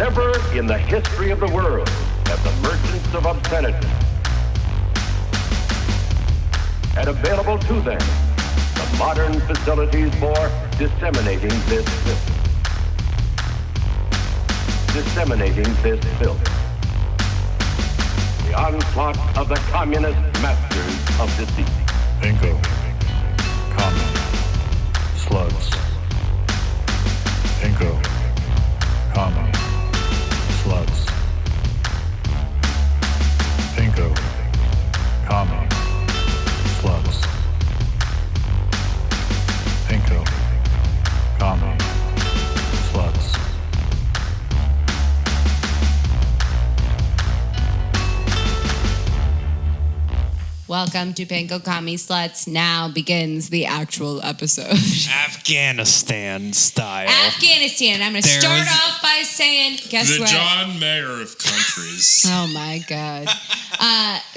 Never in the history of the world have the merchants of obscenity had available to them the modern facilities for disseminating this filth. The onslaught of the communist masters of deceit. Bingo. Common. Slutz. Bingo. Common. Slutz. Bingo. Common. Slutz. Bingo. Common. Slutz. Welcome to Panko Kami Slutz. Now begins the actual episode. Afghanistan style. Afghanistan. I'm going to start off by saying, guess the what? John Mayer of countries. Oh my God.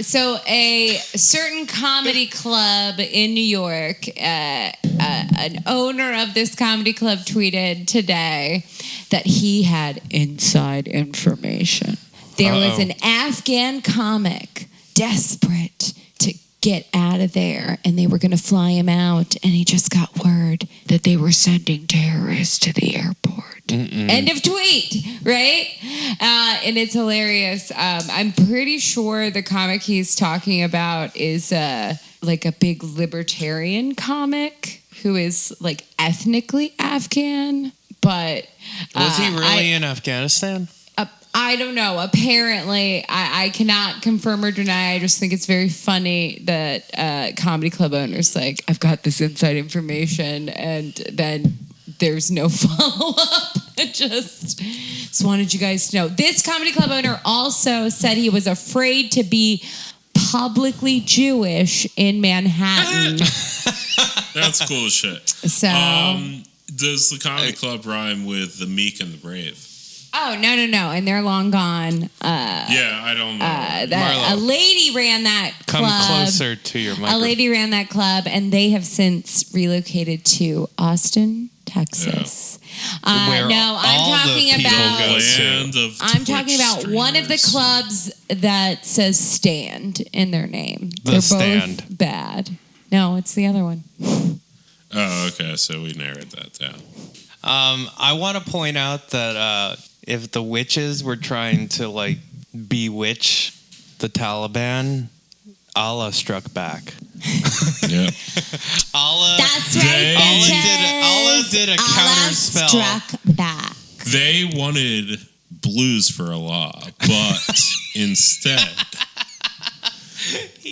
So a certain comedy club in New York, an owner of this comedy club tweeted today that he had inside information. There was an Afghan comic desperate to get out of there, and they were going to fly him out, and he just got word that they were sending terrorists to the airport. End of tweet, right? And it's hilarious. I'm pretty sure the comic he's talking about is like a big libertarian comic who is like ethnically Afghan, but Was he really in Afghanistan? I don't know. Apparently, I cannot confirm or deny. I just think it's very funny that comedy club owners like, I've got this inside information, and then there's no follow-up. Just wanted you guys to know. This comedy club owner also said he was afraid to be publicly Jewish in Manhattan. That's cool as shit. So, does the comedy club rhyme with the meek and the brave? oh, no. And they're long gone. Yeah, I don't know. A lady ran that club. Come closer to your microphone. A lady ran that club, and they have since relocated to Austin, Texas. Where no, I'm talking about. Land of I'm Twitch talking about one of the streamers. clubs that says "Stand" in their name. The They're Stand. both bad. No, it's the other one. Oh, okay, so we narrowed that down. I want to point out that if the witches were trying to like bewitch the Taliban, Allah struck back. Yeah. Allah. That's right, bitches. Allah did a counter spell. Struck back. They wanted blues for Allah, but instead,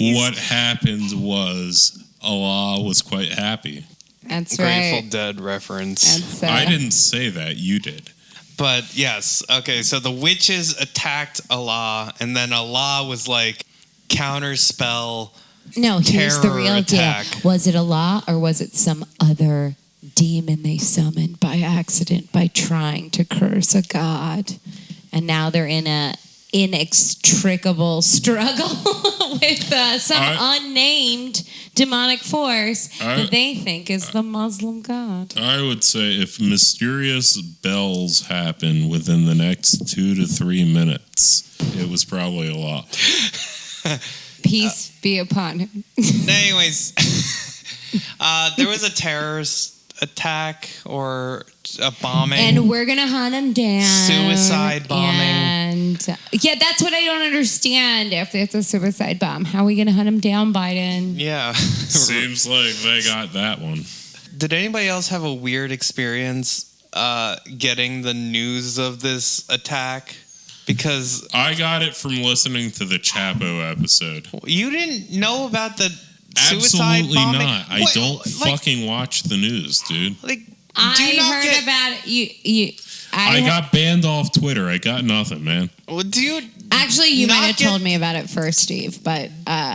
what happened was Allah was quite happy. That's Grateful right. Dead reference. That's, I didn't say that, you did. But yes, okay, so the witches attacked Allah, and then Allah was like, counter spell. No, here's the terror real attack. deal. Was it Allah or was it some other demon they summoned by accident by trying to curse a god? And now they're in a inextricable struggle with some unnamed demonic force that they think is the Muslim god. I would say if mysterious bells happen within the next 2 to 3 minutes, it was probably a lot. Peace be upon him. Anyways, there was a terrorist attack or a bombing. And we're going to hunt him down. Suicide bombing. And yeah, that's what I don't understand. If it's a suicide bomb, how are we going to hunt him down, Biden? Yeah. Seems like they got that one. Did anybody else have a weird experience getting the news of this attack? Because I got it from listening to the Chapo episode. you didn't know about the suicide Absolutely bombing? not. I don't fucking watch the news, dude. Like, I heard about it. I got banned off Twitter. I got nothing, man. Well, do you Actually, you not might have get- told me about it first, Steve. But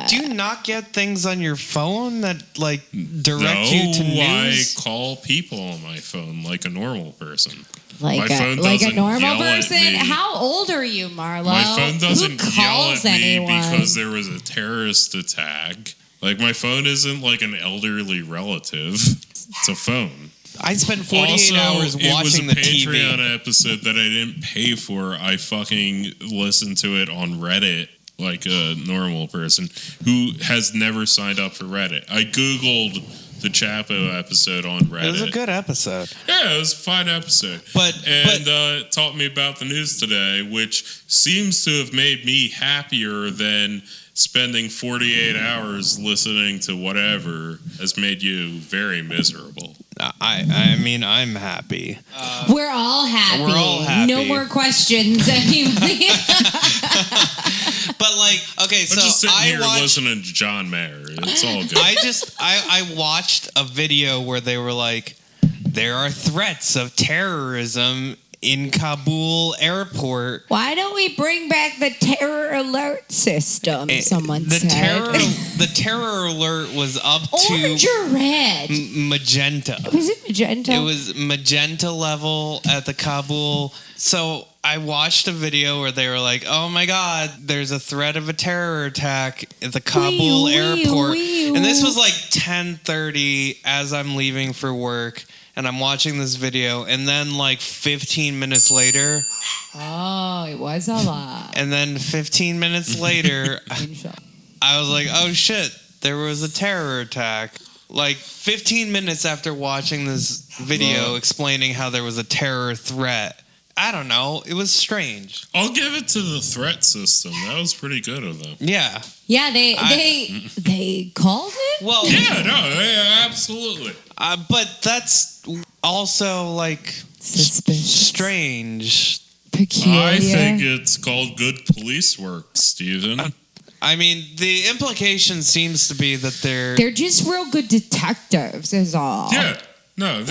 do you not get things on your phone that like direct you to news? I call people on my phone like a normal person. like My phone a doesn't normal yell at person. me. How old are you, Marlo? My phone doesn't Who yell calls at me anyone? because there was a terrorist attack. Like, my phone isn't like an elderly relative. It's a phone. I spent 48 Also, hours watching the it was a Patreon TV. episode that I didn't pay for. I fucking listened to it on Reddit like a normal person who has never signed up for Reddit. I Googled the Chapo episode on Reddit. It was a good episode. Yeah, it was a fine episode. It taught me about the news today, which seems to have made me happier than spending 48 hours listening to whatever has made you very miserable. I mean, I'm happy. We're all happy. We're all happy. No more questions anyway. But like, okay, I'm so just sitting I here watched. listening to John Mayer. It's all good. I watched a video where they were like, there are threats of terrorism in Kabul airport. Why don't we bring back the terror alert system? Someone said. The terror alert was up Orange to or red? magenta. Was it magenta? It was magenta level at the Kabul. So I watched a video where they were like, oh my God, there's a threat of a terror attack at the Kabul airport. And this was like 10:30 as I'm leaving for work. And I'm watching this video. And then like 15 minutes later. Oh, it was a lot. And then 15 minutes later, I was like, oh shit, there was a terror attack. Like 15 minutes after watching this video explaining how there was a terror threat. I don't know. It was strange. I'll give it to the threat system. That was pretty good of them. Yeah. Yeah, they called it? Well, Yeah, absolutely. but that's also like Suspicious. Strange. Peculiar. I think it's called good police work, Stephen. I mean, the implication seems to be that They're just real good detectives, is all. Yeah. No.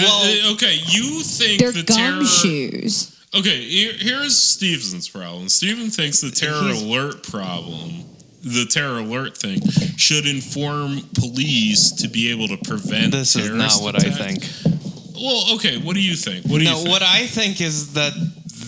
Okay, you think They're the terror... gumshoes. Okay, here's Steven's problem. Steven thinks the terror alert problem, the terror alert thing, should inform police to be able to prevent this is not terrorist what attacks. I think. Well, okay, what do you think? What do you think? What I think is that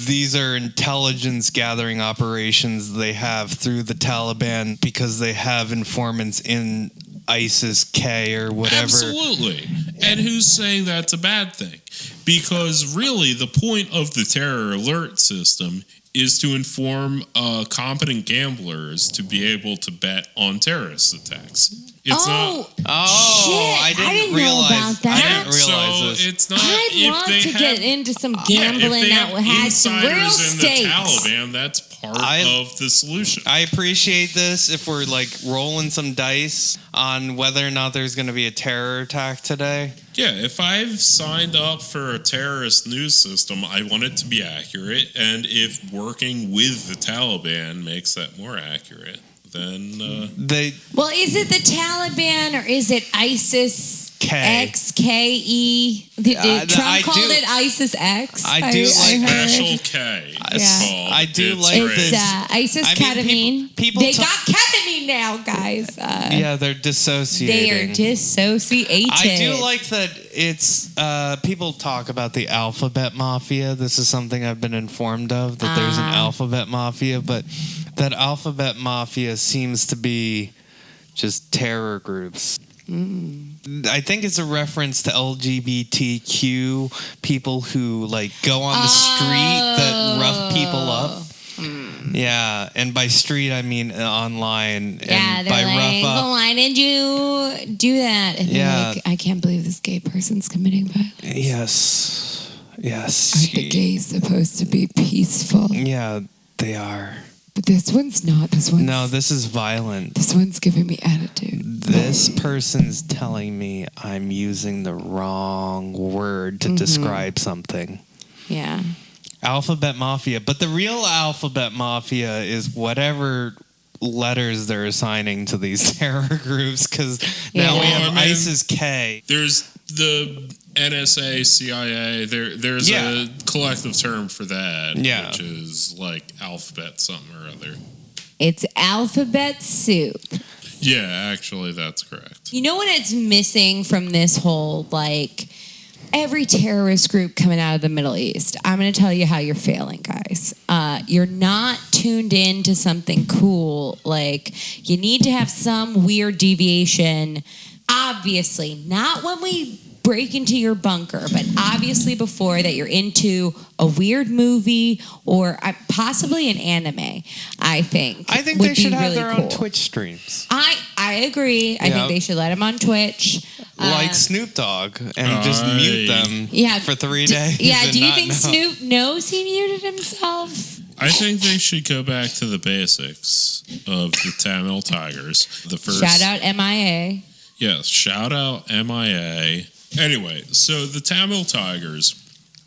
these are intelligence gathering operations they have through the Taliban because they have informants in ISIS-K or whatever. Absolutely. And who's saying that's a bad thing? Because really the point of the terror alert system is to inform competent gamblers to be able to bet on terrorist attacks. It's not... Shit, I didn't know realize about that. I didn't realize so this. it's not... I'd if love they to have, get into some gambling if they have that has some real insiders in stakes. the Taliban, that's part of the solution. I appreciate this if we're like rolling some dice on whether or not there's going to be a terror attack today. Yeah, if I've signed up for a terrorist news system, I want it to be accurate. And if working with the Taliban makes that more accurate, then... Well, is it the Taliban or is it ISIS XKE? Trump called it ISIS X. I do like Special K. It's called. I do It's like great. It's ISIS ketamine. people they talk- got ketamine now, guys. Yeah, they're dissociating. They are dissociated. I do like that it's people talk about the alphabet mafia. This is something I've been informed of, that there's an alphabet mafia, but that alphabet mafia seems to be just terror groups. I think it's a reference to LGBTQ people who like go on the street that rough people up. Yeah, and by street I mean online. Yeah, and they're by like, rough up, well, why did you do that? And they're like, I can't believe this gay person's committing violence. Yes. Aren't the gays supposed to be peaceful? Yeah, they are. But this one's not. This is violent. This one's giving me attitude. This person's telling me I'm using the wrong word to describe something. Yeah. Alphabet Mafia. But the real Alphabet Mafia is whatever letters they're assigning to these terror groups, because now we have ISIS-K. There's the NSA, CIA. There's a collective term for that, which is like alphabet something or other. It's alphabet soup. Yeah, actually, that's correct. You know what it's missing from this whole, like, every terrorist group coming out of the Middle East? I'm going to tell you how you're failing, guys. You're not tuned in to something cool. Like, you need to have some weird deviation. Obviously, not when we break into your bunker, but obviously before that you're into a weird movie or possibly an anime. I think would they should be have really their cool. own Twitch streams. I agree. I think they should let them on Twitch. Like Snoop Dogg and just mute them for 3 days. Yeah, do you think know. Snoop knows he muted himself? I think they should go back to the basics of the Tamil Tigers. The first Shout out MIA. Yes, shout out MIA. Anyway, so the Tamil Tigers,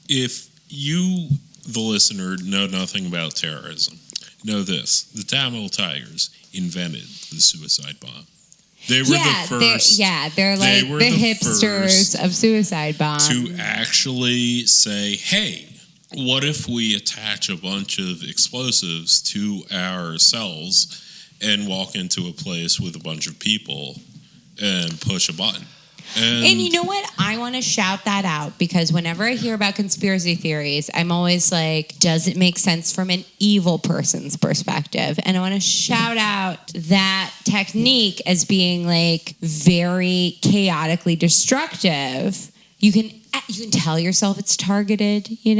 if you, the listener, know nothing about terrorism, know this. The Tamil Tigers invented the suicide bomb. They were the first. They're like the hipsters of suicide bombs. To actually say, hey, what if we attach a bunch of explosives to our cells and walk into a place with a bunch of people and push a button? And you know what? I want to shout that out because whenever I hear about conspiracy theories, I'm always like, does it make sense from an evil person's perspective? And I want to shout out that technique as being like very chaotically destructive. You can tell yourself it's targeted, but you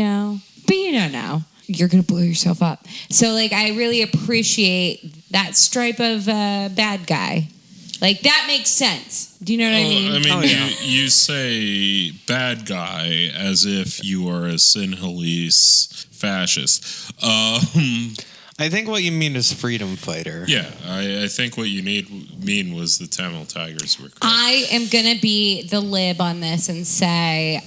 don't know. You're going to blow yourself up. So like, I really appreciate that stripe of bad guy. Like, that makes sense. Do you know what I mean? I mean, you say bad guy as if you are a Sinhalese fascist. I think what you mean is freedom fighter. Yeah, I think what you mean was the Tamil Tigers were correct. I am going to be the lib on this and say,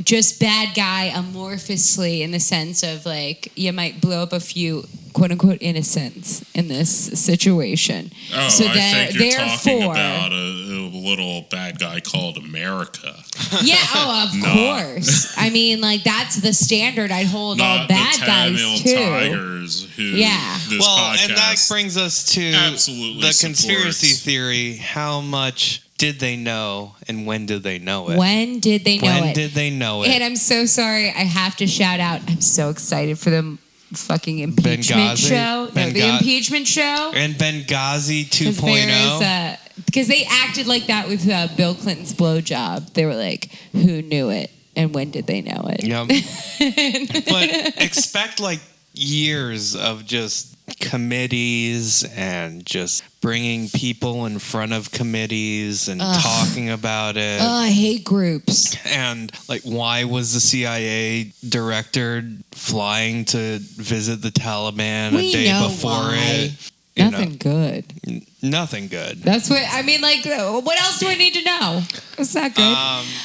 just bad guy amorphously in the sense of, like, you might blow up a few quote-unquote innocents in this situation. Oh, so I think you're talking therefore, about a little bad guy called America. Yeah, of course. I mean, like, that's the standard I'd hold all bad guys to. Tigers who this podcast and that brings us to absolutely the conspiracy supports. Theory. How much did they know and when did they know it? When did they know it? When did they know it? And I'm so sorry. I have to shout out. I'm so excited for the fucking impeachment show. The impeachment show. And Benghazi 2.0. Because they acted like that with Bill Clinton's blowjob. They were like, who knew it? And when did they know it? Yep. But expect like years of just committees and just bringing people in front of committees and talking about it. Oh, I hate groups. And like, why was the CIA director flying to visit the Taliban a day before it? Nothing good. Nothing good. That's what I mean. Like, what else do I need to know? It's not good.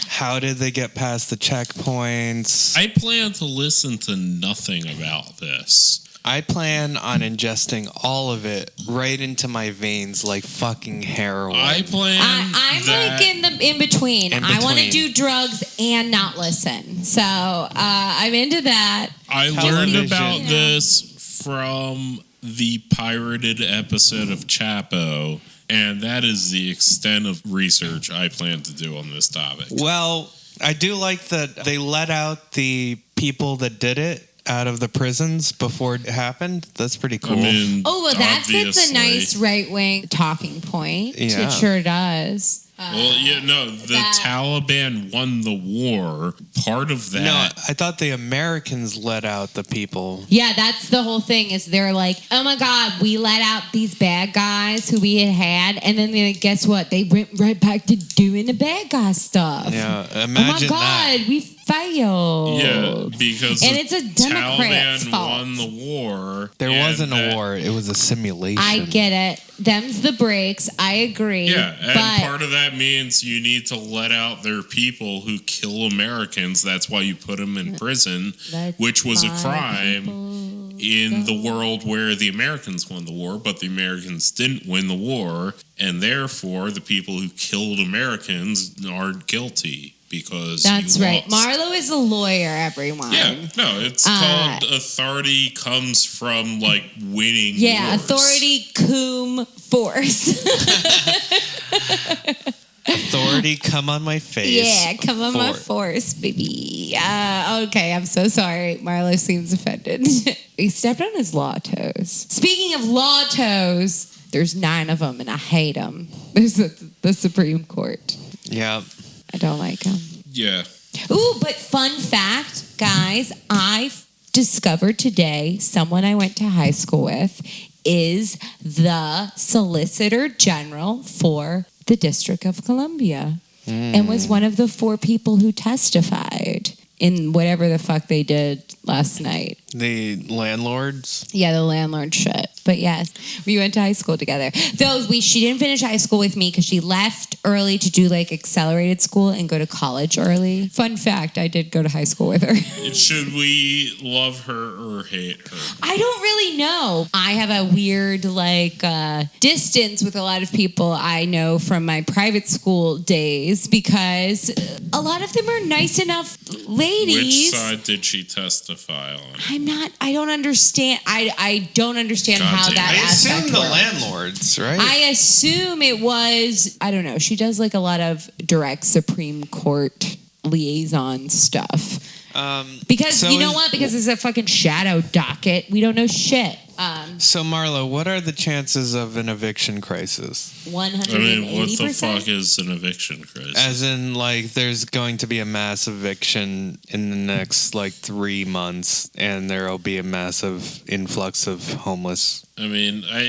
How did they get past the checkpoints? I plan to listen to nothing about this. I plan on ingesting all of it right into my veins like fucking heroin. I plan. I'm like in between. I want to do drugs and not listen. So I'm into that. I learned about this from the pirated episode of Chapo, and that is the extent of research I plan to do on this topic. Well, I do like that they let out the people that did it out of the prisons before it happened. That's pretty cool. I mean, that's a nice right-wing talking point. Yeah. It sure does. The Taliban won the war. Part of that. No, I thought the Americans let out the people. Yeah, that's the whole thing. Is they're like, oh my God, we let out these bad guys who we had, and then guess what? They went right back to doing the bad guy stuff. Yeah, imagine oh my God, that. we failed. Yeah, because it's a Democrat's Taliban fault. won the war. There wasn't a war. It was a simulation. I get it. Them's the breaks. I agree. Yeah, and part of that means you need to let out their people who kill Americans. That's why you put them in prison, which was a crime in the world where the Americans won the war, but the Americans didn't win the war, and therefore the people who killed Americans aren't guilty. Because that's right. Lost. Marlo is a lawyer, everyone. Yeah, no, it's called authority comes from like winning. Yeah, wars. authority cum force. Authority, come on my face. Yeah, come on my force, baby. Okay, I'm so sorry. Marlo seems offended. He stepped on his law toes. Speaking of law toes, there's 9 of them, and I hate them. There's the Supreme Court. Yeah. I don't like him. Yeah. Ooh, but fun fact, guys, I discovered today someone I went to high school with is the Solicitor General for the District of Columbia and was one of the 4 people who testified in whatever the fuck they did last night. The landlords? Yeah, the landlord shit. But yes, we went to high school together. Though she didn't finish high school with me because she left early to do like accelerated school and go to college early. Fun fact, I did go to high school with her. Should we love her or hate her? I don't really know. I have a weird distance with a lot of people I know from my private school days because a lot of them are nice enough ladies. Which side did she testify on? I don't understand. I don't understand how that I assume aspect the works. landlords, right? I assume it was, I don't know. She does like a lot of direct Supreme Court liaison stuff. Because so you know what? Because it's a fucking shadow docket. We don't know shit. So Marlo, what are the chances of an eviction crisis? 180%. I mean, what the fuck is an eviction crisis? As in, there's going to be a mass eviction in the next 3 months, and there'll be a massive influx of homeless. I mean, I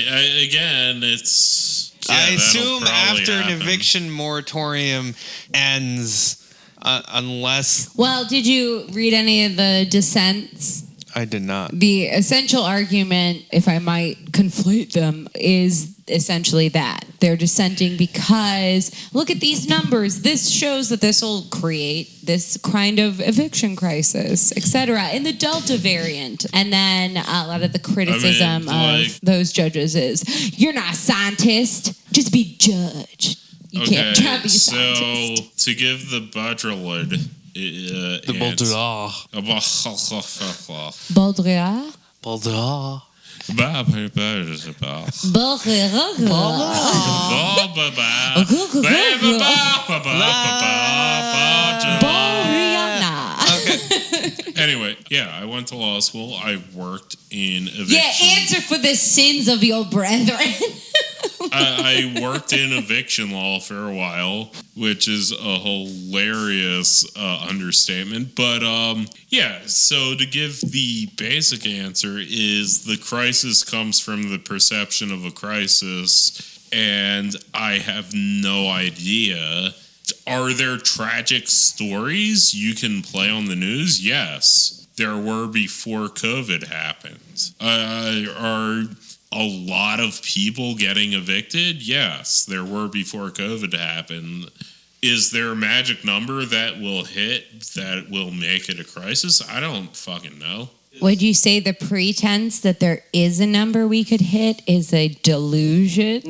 again, it's. Yeah, I that'll assume probably after happen. an eviction moratorium ends, unless Well, did you read any of the dissents? I did not. The essential argument, if I might conflate them, is essentially that. They're dissenting because, look at these numbers. This shows that this will create this kind of eviction crisis, etc. in the Delta variant. And then a lot of the criticism of those judges is, you're not a scientist, just be judge. You can't try to be a scientist. So, to give the Baudrillard... The Baudrillard. Baudrillard? Baudrillard. Anyway, yeah, I went to law school. I worked in eviction. Yeah, answer for the sins of your brethren. I worked in eviction law for a while, which is a hilarious understatement. But yeah, so to give the basic answer is the crisis comes from the perception of a crisis, and I have no idea. Are there tragic stories you can play on the news? Yes. There were before COVID happened. Are a lot of people getting evicted? Yes, there were before COVID happened. Is there a magic number that will hit that will make it a crisis? I don't fucking know. Would you say the pretense that there is a number we could hit is a delusion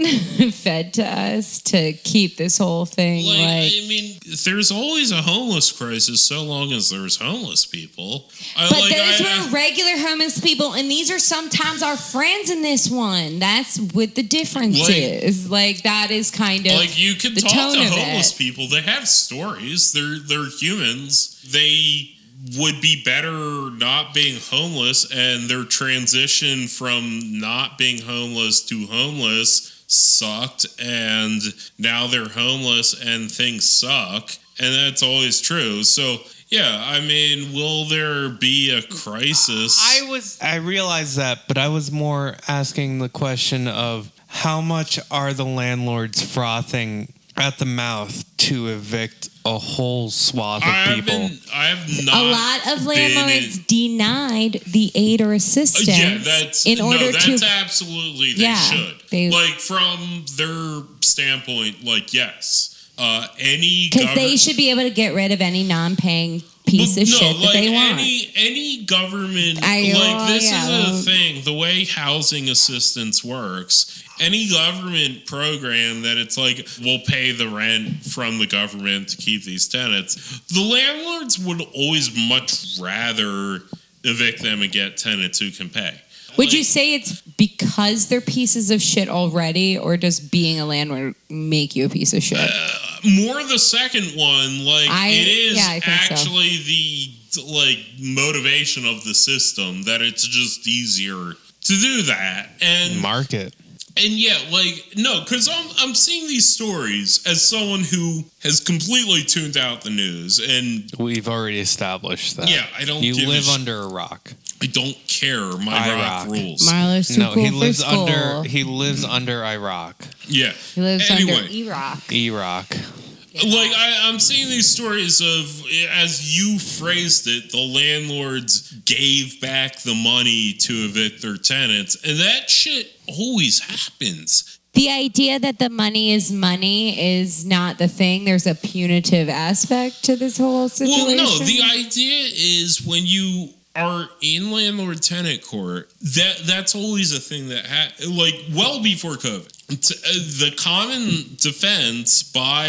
fed to us to keep this whole thing I mean, there's always a homeless crisis so long as there's homeless people. But those were regular homeless people, and these are sometimes our friends in this one. That's what the difference is. That is kind of you can the talk tone to of homeless it. people. They have stories. They're humans. They would be better not being homeless, and their transition from not being homeless to homeless sucked, and now they're homeless and things suck, and that's always true. So yeah, I mean, will there be a crisis? I realize that, but I was more asking the question of how much are the landlords frothing at the mouth to evict a whole swath of people? I have not. A lot of landlords denied the aid or assistance. That's absolutely they should. From their standpoint, yes. Any because they should be able to get rid of any non-paying piece of shit that they want. Any government, is a thing. The way housing assistance works, any government program that it's we'll pay the rent from the government to keep these tenants, the landlords would always much rather evict them and get tenants who can pay. Would you say it's because they're pieces of shit already, or does being a landlord make you a piece of shit? More the second one. It is actually the motivation of the system that it's just easier to do that. And market. And yeah, like, no, because I'm seeing these stories as someone who has completely tuned out the news, and We've already established that. yeah, I don't. You give live a under a rock. I don't care. My rock rules. Marlo's too No, cool he for lives school. under Iraq. Yeah. He lives anyway, under Iraq. Iraq. Like I'm seeing these stories of, as you phrased it, the landlords gave back the money to evict their tenants, and that shit always happens. The idea that the money is not the thing. There's a punitive aspect to this whole situation. Well, no, the idea is when you are in landlord-tenant court, that's always a thing that like well before COVID. The common defense by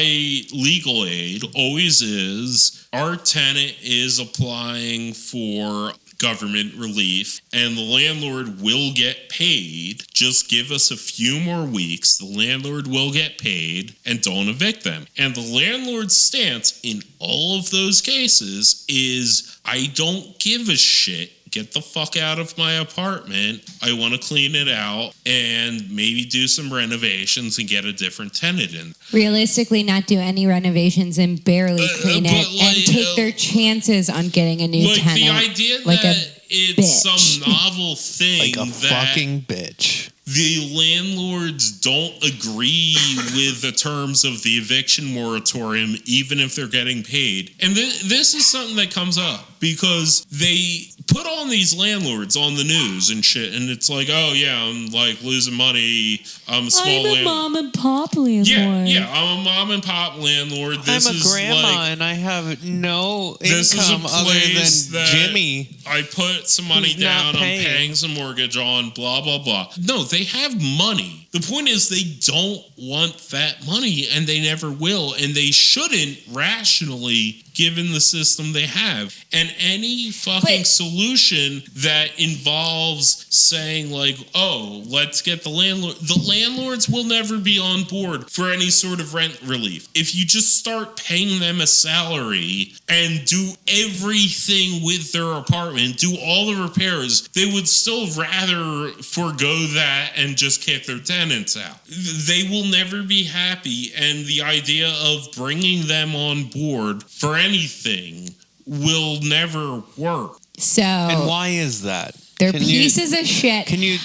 legal aid always is our tenant is applying for government relief and the landlord will get paid. Just give us a few more weeks. The landlord will get paid and don't evict them. And the landlord's stance in all of those cases is, I don't give a shit. Get the fuck out of my apartment. I want to clean it out and maybe do some renovations and get a different tenant in. Realistically, not do any renovations and barely clean it and take their chances on getting a new tenant. The idea like that it's bitch. some novel thing Like a that fucking bitch. the landlords don't agree with the terms of the eviction moratorium, even if they're getting paid. And this is something that comes up because they put on these landlords on the news and shit, and it's like, oh yeah, I'm like losing money. I'm a small landlord. mom and pop landlord. Yeah, I'm a mom and pop landlord. This I'm a is grandma like, and I have no this is a income other place than that Jimmy. I put some money who's not down. I'm paying. paying some mortgage on. Blah blah blah. No, they have money. The point is they don't want that money, and they never will, and they shouldn't rationally, given the system they have. And any fucking solution that involves saying like, oh, let's get the landlords will never be on board for any sort of rent relief. If you just start paying them a salary and do everything with their apartment, do all the repairs, they would still rather forego that and just kick their tenants out. They will never be happy, and the idea of bringing them on board for anything will never work. So, And why is that? they're Can you- pieces of shit. Can you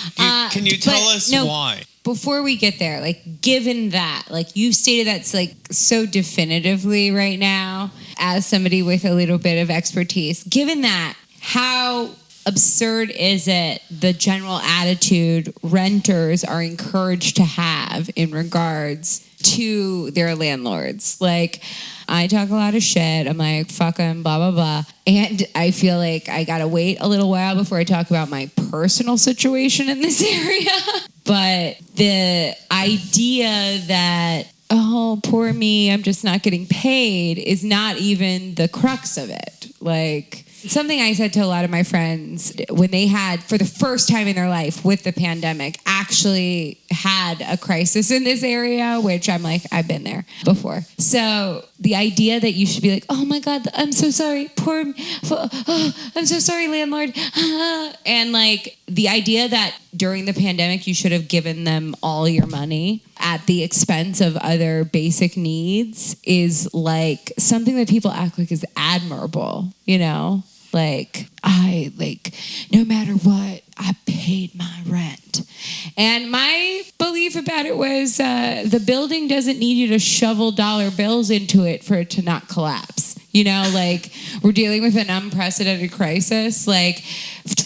tell us why? Before we get there, like, given that, like, you've stated that's, like, so definitively right now, as somebody with a little bit of expertise, given that, how absurd is it the general attitude renters are encouraged to have in regards to their landlords? Like, I talk a lot of shit. I'm like, fuck them, blah, blah, blah. And I feel like I got to wait a little while before I talk about my personal situation in this area. But the idea that, oh, poor me, I'm just not getting paid is not even the crux of it. Like, something I said to a lot of my friends when they had, for the first time in their life with the pandemic, actually had a crisis in this area, which I'm like, I've been there before. So the idea that you should be like, oh my God, I'm so sorry, I'm so sorry, landlord. And like the idea that during the pandemic, you should have given them all your money at the expense of other basic needs is like something that people act like is admirable, you know? Like, no matter what, I paid my rent. And my belief about it was the building doesn't need you to shovel dollar bills into it for it to not collapse. You know, like, we're dealing with an unprecedented crisis. Like,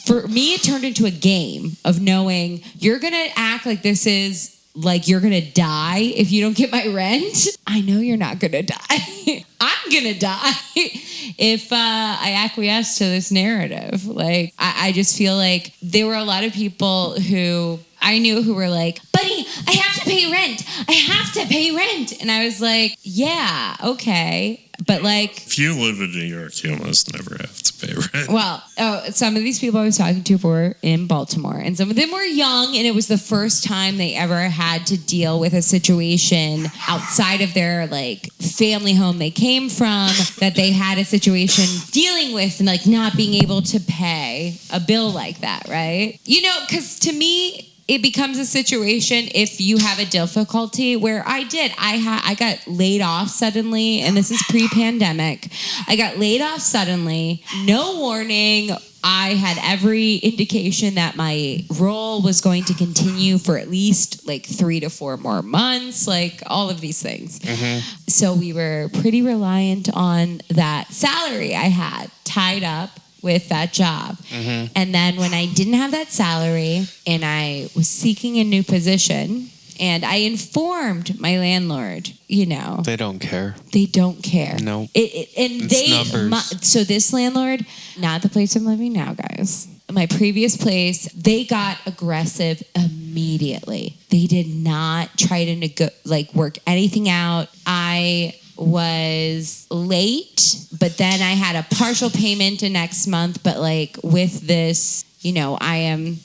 for me, it turned into a game of knowing you're going to act like this is like you're gonna die if you don't get my rent. I know you're not gonna die. I'm gonna die if I acquiesce to this narrative. Like, I just feel like there were a lot of people who I knew who were like, buddy, I have to pay rent. I have to pay rent. And I was like, yeah, okay. But like, If you live in New York, you almost never have to pay rent. well, some of these people I was talking to were in Baltimore, and some of them were young, and it was the first time they ever had to deal with a situation outside of their like family home they came from, that they had a situation dealing with and like not being able to pay a bill like that, right? You know, because to me, it becomes a situation if you have a difficulty where I got laid off suddenly, and this is pre-pandemic. I got laid off suddenly, no warning. I had every indication that my role was going to continue for at least like 3 to 4 more months, like all of these things. So we were pretty reliant on that salary I had tied up with that job. And then when I didn't have that salary and I was seeking a new position, and I informed my landlord, They don't care. They don't care. No. It's numbers. So this landlord, not the place I'm living now, guys. My previous place, they got aggressive immediately. They did not try to work anything out. I was late, but then I had a partial payment in next month. But like with this, I am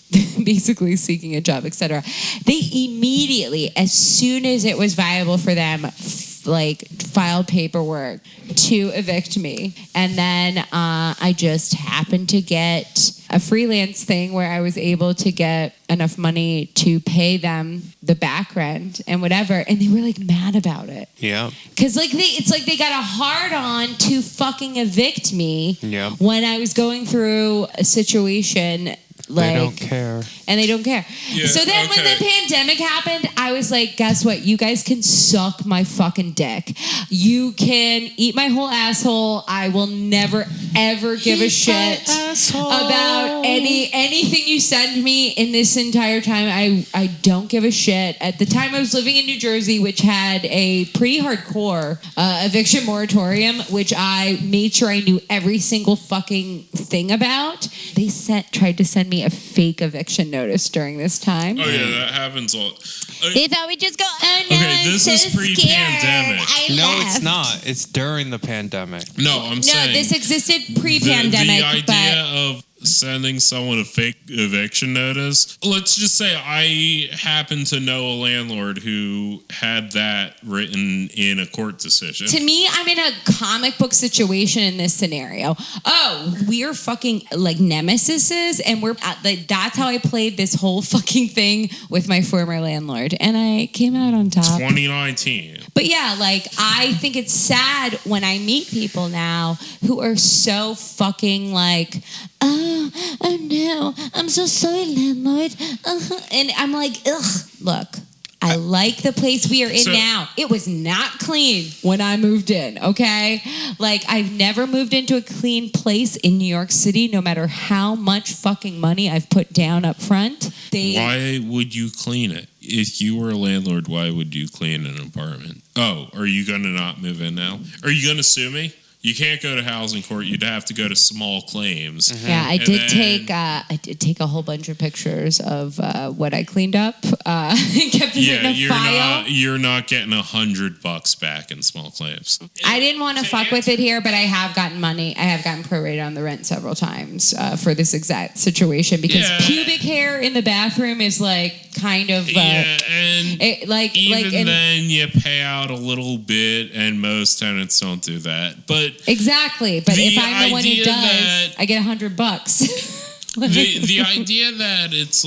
basically seeking a job, etc. They immediately, as soon as it was viable for them, filed paperwork to evict me. And then I just happened to get a freelance thing where I was able to get enough money to pay them the back rent and whatever. And they were like mad about it. Yeah. Because it's like they got a hard on to fucking evict me when I was going through a situation. They don't care. And they don't care. Yeah, so then when the pandemic happened, I was like, guess what? You guys can suck my fucking dick. You can eat my whole asshole. I will never, ever give a shit about anything you send me in this entire time. I don't give a shit. At the time I was living in New Jersey, which had a pretty hardcore eviction moratorium, which I made sure I knew every single fucking thing about. They tried to send me a fake eviction notice during this time. Oh yeah, that happens all. They thought we'd just go, oh no, Okay, this I'm is so pre-pandemic. scared. No, left. it's not. It's during the pandemic. No, I'm saying this existed pre-pandemic. The idea of sending someone a fake eviction notice. Let's just say I happen to know a landlord who had that written in a court decision. To me, I'm in a comic book situation in this scenario. Oh, we're fucking like nemesises, and that's how I played this whole fucking thing with my former landlord, and I came out on top. 2019. But yeah, I think it's sad when I meet people now who are so fucking like, oh no, I'm so sorry, landlord. And I'm like, ugh, look, I like the place we are in now. It was not clean when I moved in, okay? I've never moved into a clean place in New York City, no matter how much fucking money I've put down up front. Why would you clean it? If you were a landlord, why would you clean an apartment? Oh, are you going to not move in now? Are you going to sue me? You can't go to housing court. You'd have to go to small claims. Yeah, I did take a whole bunch of pictures of what I cleaned up and kept it in a file. You're not getting $100 back in small claims. I didn't want to fuck with it here, but I have gotten money. I have gotten prorated on the rent several times for this exact situation because pubic hair in the bathroom is kind of and then you pay out a little bit, and most tenants don't do that, but. Exactly, but if I'm the one who does, I get $100. the idea that it's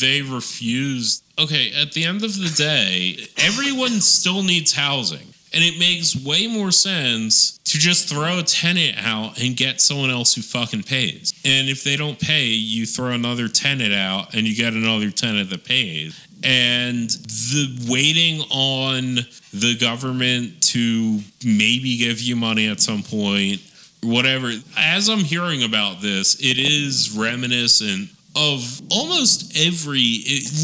they refused. Okay, at the end of the day, everyone still needs housing, and it makes way more sense to just throw a tenant out and get someone else who fucking pays. And if they don't pay, you throw another tenant out, and you get another tenant that pays. And the waiting on the government to maybe give you money at some point, whatever. As I'm hearing about this, it is reminiscent of almost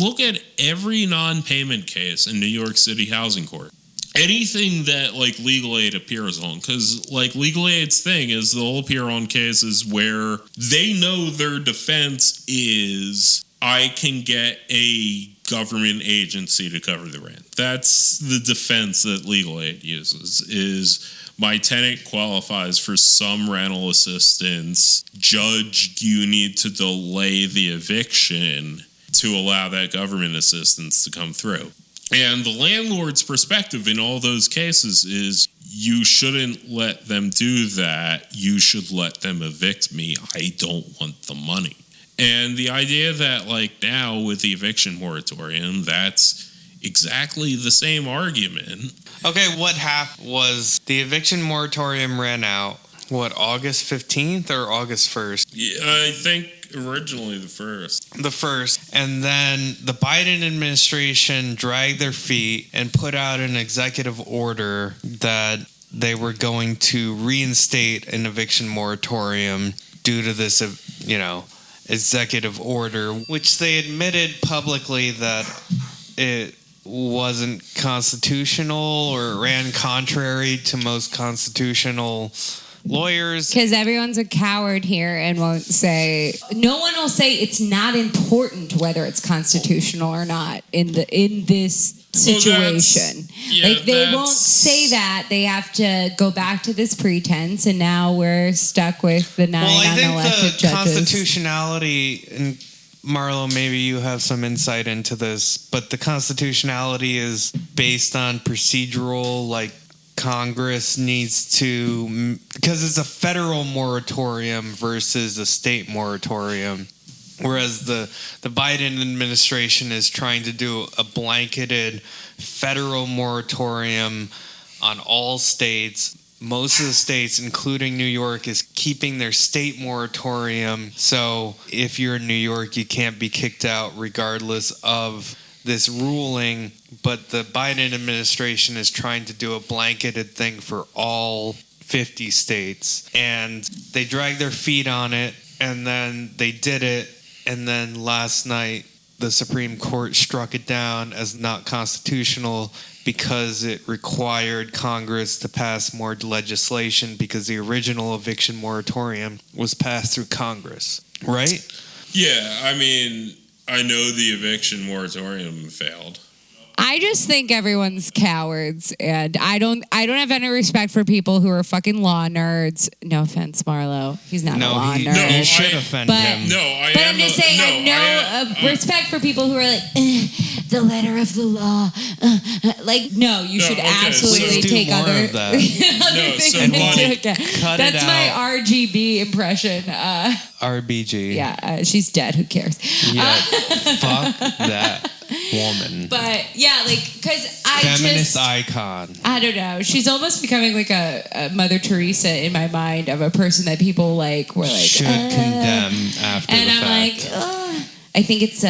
look at every non-payment case in New York City housing court. Anything that legal aid appears on, because legal aid's thing is they'll appear on cases where they know their defense is I can get a government agency to cover the rent. That's the defense that legal aid uses, is my tenant qualifies for some rental assistance. Judge, you need to delay the eviction to allow that government assistance to come through. And the landlord's perspective in all those cases is you shouldn't let them do that. You should let them evict me. I don't want the money. And the idea that, like, now with the eviction moratorium, that's exactly the same argument. Okay, what happened was the eviction moratorium ran out, August 15th or August 1st? Yeah, I think originally the first. The first. And then the Biden administration dragged their feet and put out an executive order that they were going to reinstate an eviction moratorium due to this, executive order, which they admitted publicly that it wasn't constitutional or ran contrary to most constitutional lawyers. Because everyone's a coward here and won't say. No one will say it's not important whether it's constitutional or not in this situation. They won't say that. They have to go back to this pretense, and now we're stuck with the 9 unelected judges. I think the constitutionality, and Marlo, maybe you have some insight into this, but the constitutionality is based on procedural, like, Congress needs to, because it's a federal moratorium versus a state moratorium, whereas the Biden administration is trying to do a blanketed federal moratorium on all states. Most of the states, including New York, is keeping their state moratorium. So if you're in New York, you can't be kicked out regardless of this ruling. But the Biden administration is trying to do a blanketed thing for all 50 states. And they dragged their feet on it, and then they did it. And then last night, the Supreme Court struck it down as not constitutional because it required Congress to pass more legislation, because the original eviction moratorium was passed through Congress, right? Yeah, I mean, I know the eviction moratorium failed. I just think everyone's cowards, and I don't have any respect for people who are fucking law nerds. No offense, Marlo. He's not a law nerd. No, you should offend him. But I'm just saying, I have no respect for people who are like, the letter of the law. You should absolutely take more other of that. things into account. Cut That's it my out. RGB impression. RBG. Yeah, she's dead. Who cares? Yeah, fuck that woman. But yeah, because feminist icon. I don't know. She's almost becoming like a Mother Teresa in my mind, of a person that people were like should condemn after and the I'm fact. like, I think it's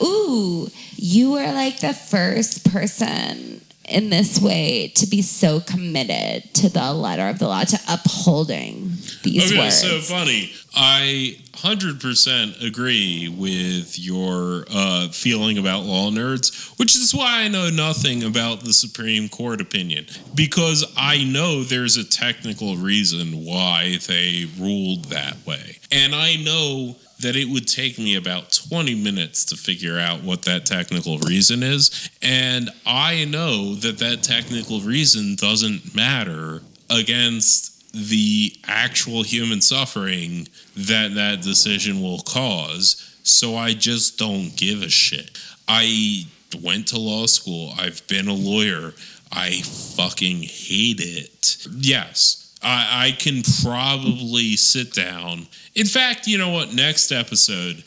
ooh, you were like the first person in this way to be so committed to the letter of the law, to upholding these words. So funny. I 100% agree with your feeling about law nerds, which is why I know nothing about the Supreme Court opinion, because I know there's a technical reason why they ruled that way. And I know that it would take me about 20 minutes to figure out what that technical reason is. And I know that technical reason doesn't matter against the actual human suffering that decision will cause. So I just don't give a shit. I went to law school. I've been a lawyer. I fucking hate it. Yes. I can probably sit down. In fact, you know what? Next episode,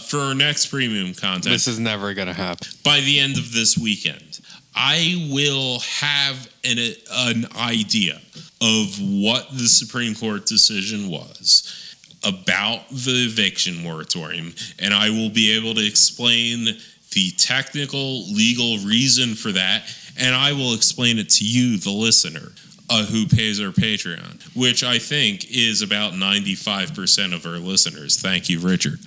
for our next premium content. This is never going to happen. By the end of this weekend, I will have an idea of what the Supreme Court decision was about the eviction moratorium, and I will be able to explain the technical, legal reason for that, and I will explain it to you, the listener, who pays our Patreon, which I think is about 95% of our listeners. Thank you, Richard.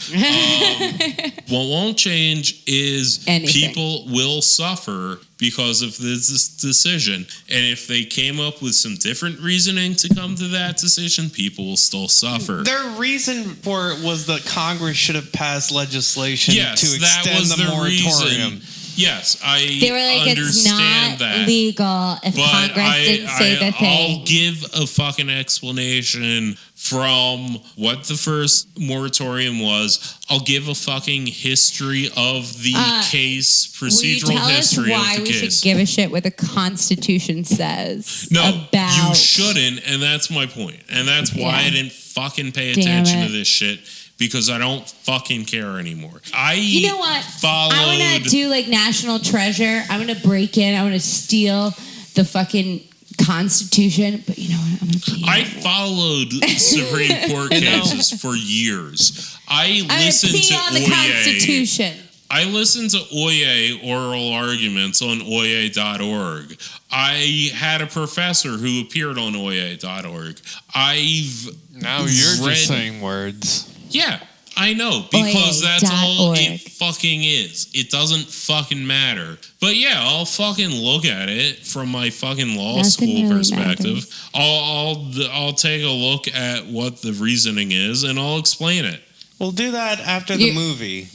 What won't change is people will suffer because of this decision. And if they came up with some different reasoning to come to that decision, people will still suffer. Their reason for it was that Congress should have passed legislation to extend that was the moratorium. Reason. Yes, I they were like, understand it's not that. Legal if Congress didn't say the thing. I'll give a fucking explanation from what the first moratorium was. I'll give a fucking history of the case, procedural history of the case. Why we should give a shit what the Constitution says. No, about... you shouldn't, and that's my point. And that's why I didn't fucking pay attention to this shit. because I don't fucking care anymore. You know what? I want to do like National Treasure. I'm going to break in. I want to steal the fucking Constitution. But you know what? I'm going to pee. I followed Supreme Court cases for years. I listened pee to on the Constitution. I listened to Oye oral arguments on Oye.org. I had a professor who appeared on Oye.org. Now you're just saying words. Yeah, I know, because that's all Oye.org. it fucking is. It doesn't fucking matter. But yeah, I'll fucking look at it from my fucking law school really perspective. I'll take a look at what the reasoning is, and I'll explain it. We'll do that after the movie.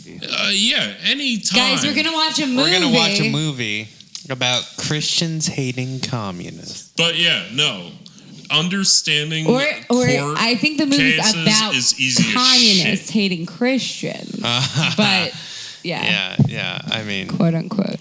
Yeah, anytime. Guys, we're going to watch a movie. We're going to watch a movie about Christians hating communists. But yeah, no. Understanding Or court I think the movie's cases about is easy as communists shit. hating Christians. But Yeah, I mean, quote unquote.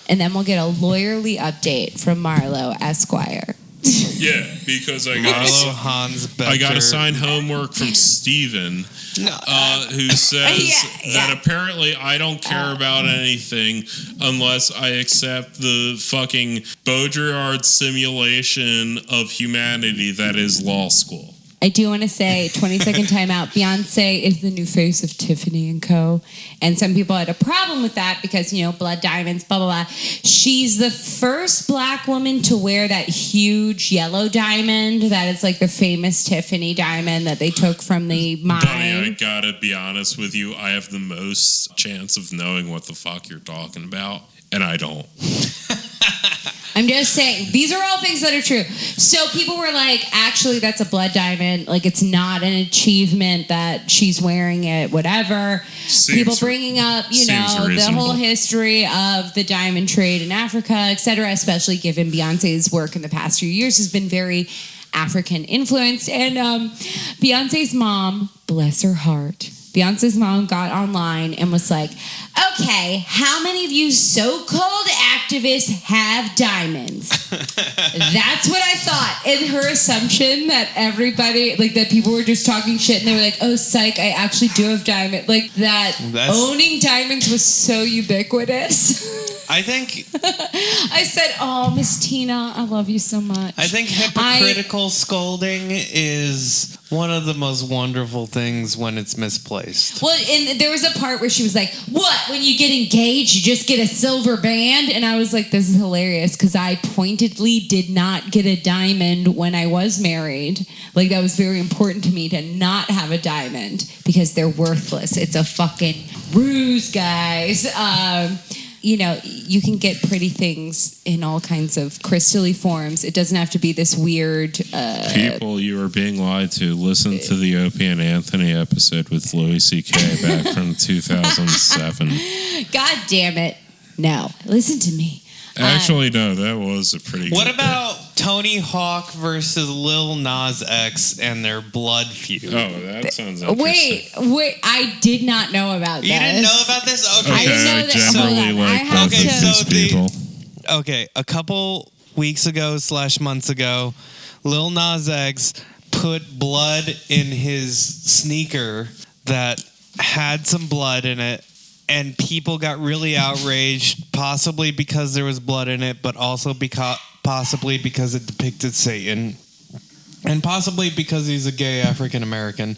And then we'll get a lawyerly update from Marlo Esquire. Yeah, because I Marlo Hans Becker. got a signed homework from Steven, who says that apparently I don't care about anything unless I accept the fucking Baudrillard simulation of humanity that is law school. I do want to say, 20-second timeout, Beyonce is the new face of Tiffany & Co. And some people had a problem with that because, you know, blood diamonds, blah, blah, blah. She's the first black woman to wear that huge yellow diamond that is like the famous Tiffany diamond that they took from the mine. Buddy, I gotta be honest with you. I have the most chance of knowing what the fuck you're talking about, and I don't. I'm just saying, these are all things that are true. So people were like, actually, that's a blood diamond. Like, it's not an achievement that she's wearing it, whatever. People bringing up, you know, the whole history of the diamond trade in Africa, et cetera, especially given Beyonce's work in the past few years has been very African influenced. And Beyonce's mom, bless her heart, Beyonce's mom got online and was like, okay, how many of you so-called activists have diamonds? That's what I thought. And her assumption that everybody, like that people were just talking shit and they were like, oh, psych, I actually do have diamonds. Like that owning diamonds was so ubiquitous. I think... I said, oh, Miss Tina, I love you so much. I think hypocritical scolding is one of the most wonderful things when it's misplaced. Well, and there was a part where she was like, what, when you get engaged, you just get a silver band? And I was like, this is hilarious because I pointedly did not get a diamond when I was married. Like, that was very important to me to not have a diamond because they're worthless. It's a fucking ruse, guys. You know, you can get pretty things in all kinds of crystally forms. It doesn't have to be this weird... People, you are being lied to. Listen to the Opie and Anthony episode with Louis C.K. back from 2007. God damn it. No, listen to me. Actually, no, that was a pretty good What about Tony Hawk versus Lil Nas X and their blood feud? Oh, that sounds interesting. Wait, I did not know about this. You didn't know about this? Okay. I didn't know that. generally like both of these people. Okay, a couple weeks ago / months ago, Lil Nas X put blood in his sneaker that had some blood in it. And people got really outraged, possibly because there was blood in it, but also possibly because it depicted Satan. And possibly because he's a gay African American.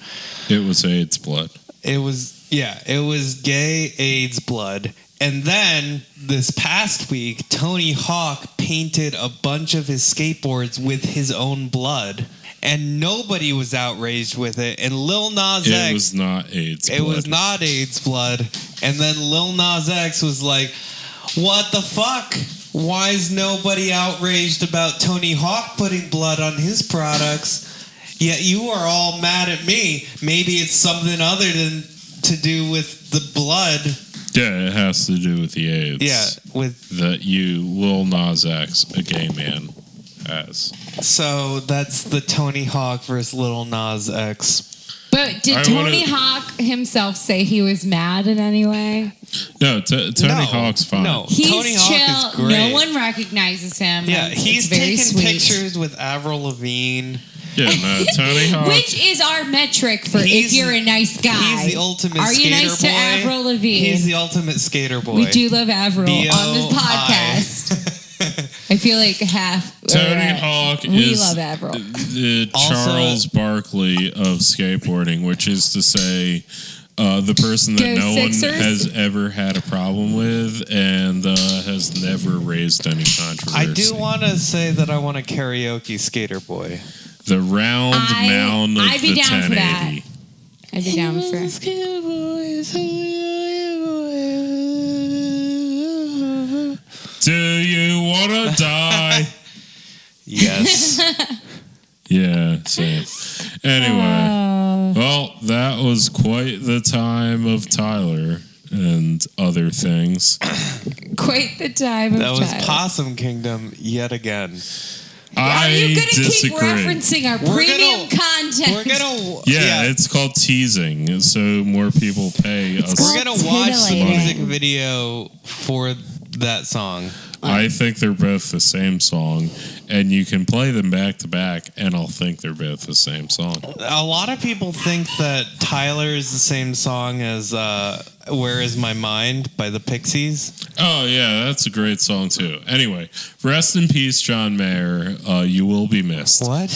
It was AIDS blood. It was gay AIDS blood. And then, this past week, Tony Hawk painted a bunch of his skateboards with his own blood. And nobody was outraged with it. And Lil Nas X... It was not AIDS blood. It was not AIDS blood. And then Lil Nas X was like, what the fuck? Why is nobody outraged about Tony Hawk putting blood on his products? Yet you are all mad at me. Maybe it's something other than to do with the blood. Yeah, it has to do with the AIDS. Yeah, with... That you, Lil Nas X, a gay man, has. So that's the Tony Hawk versus Lil Nas X. But did Tony Hawk himself say he was mad in any way? No, Tony Hawk's fine. No, he's Tony chill. Hawk is great. No one recognizes him. Yeah, he's very taking sweet. pictures with Avril Lavigne. Yeah, no, Tony Hawk. Which is our metric for if you're a nice guy. He's the ultimate Are you skater nice to boy. Avril Lavigne? He's the ultimate skater boy. We do love Avril B-O-I. on this podcast. I feel like half. Tony Hawk we is love Avril. the Charles Barkley of skateboarding, which is to say, the person that Go no Sixers. one has ever had a problem with and has never raised any controversy. I do want to say that I want a karaoke skater boy. The round mound of I'd be the down for that. 1080. I'd be down for it. Do you want to die? Yes. Yeah, same. Anyway, well, that was quite the time of Tyler and other things. Quite the time of That was time. Possum Kingdom yet again. Are you going to disagree. keep referencing our premium content? We're gonna Yeah, it's called teasing, so more people pay us. We're gonna watch the titillating. music video for that song. I think they're both the same song, and you can play them back to back, and I'll think they're both the same song. A lot of people think that Tyler is the same song as "Where Is My Mind" by the Pixies. Oh, yeah, that's a great song, too. Anyway, rest in peace, John Mayer. You will be missed. What?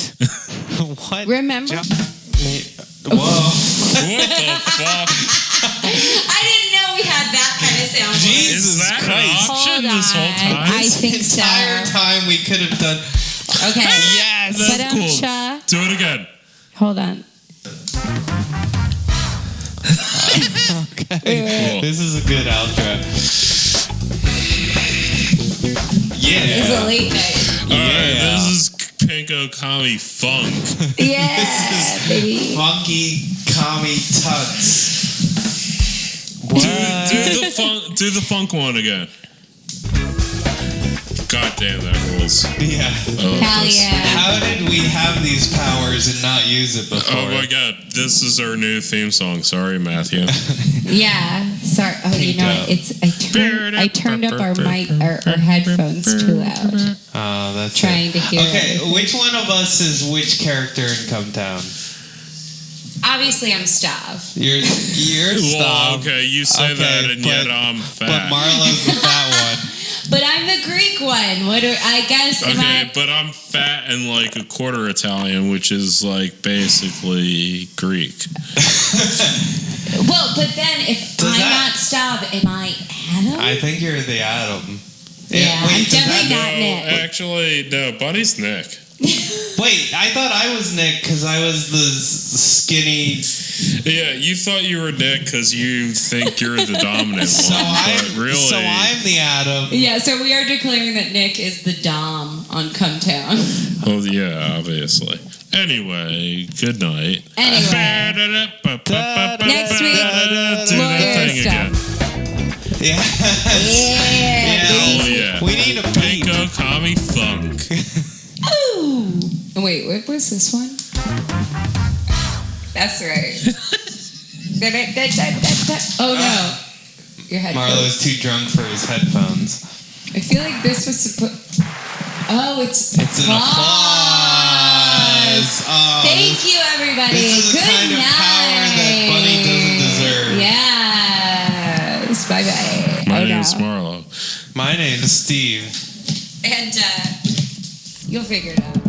What? Remember? Whoa! What the fuck? I didn't know we had that kind of sound. Jesus Is that Christ. an option Hold this whole on. time? I think This so. entire time we could have done. Okay. Yes. That's But, cool. Cha, Do it again. hold on. Okay. This is a good outro. Yeah. It's a late night. All right, Yeah. this is Pinko Kami Funk. Yeah, baby. Funky commie tuts. Do the funk one again. God damn, that rules. Yeah. I love Hell this. yeah. How did we have these powers and not use it before? Oh my god, this is our new theme song. Sorry, Matthew. Yeah. Sorry. Oh, you know what? It's I turned up our mic, our headphones too loud. Oh, that's Trying it. to hear. Okay, everything. which one of us is which character in Come Town? Obviously, I'm Stav. You're Well, Stav. okay, you say Okay, that, and yet but- I'm But fat. Marlo's the fat one. But I'm the Greek one. What? I guess. Am Okay, I? but I'm fat and like a quarter Italian, which is like basically Greek. Well, but then if Does I'm that- not Stav, am I Adam? I think you're the Atom. Yeah, I'm does definitely that- not Nick. Actually, no, Bunny's Nick. Wait, I thought I was Nick because I was the skinny. Yeah, you thought you were Nick because you think you're the dominant So one, but really, I'm the Atom. Yeah, so we are declaring that Nick is the Dom on Come Town. well, yeah, obviously. Anyway, good night. Anyway, Next week, do that lawyer thing stuff. again. Yeah. yeah. Oh yeah. We need a beat. Pinko Kami Funk. Ooh. Wait, what was this one? That's right. Oh no, your headphones. Marlo's too drunk for his headphones. I feel like this was supposed. Oh, it's It's an applause. Oh, Thank you, everybody. This is the Good kind night. of power that Bunny doesn't deserve. Yes. Bye bye. My name's Marlo. My name's Steve. And you'll figure it out.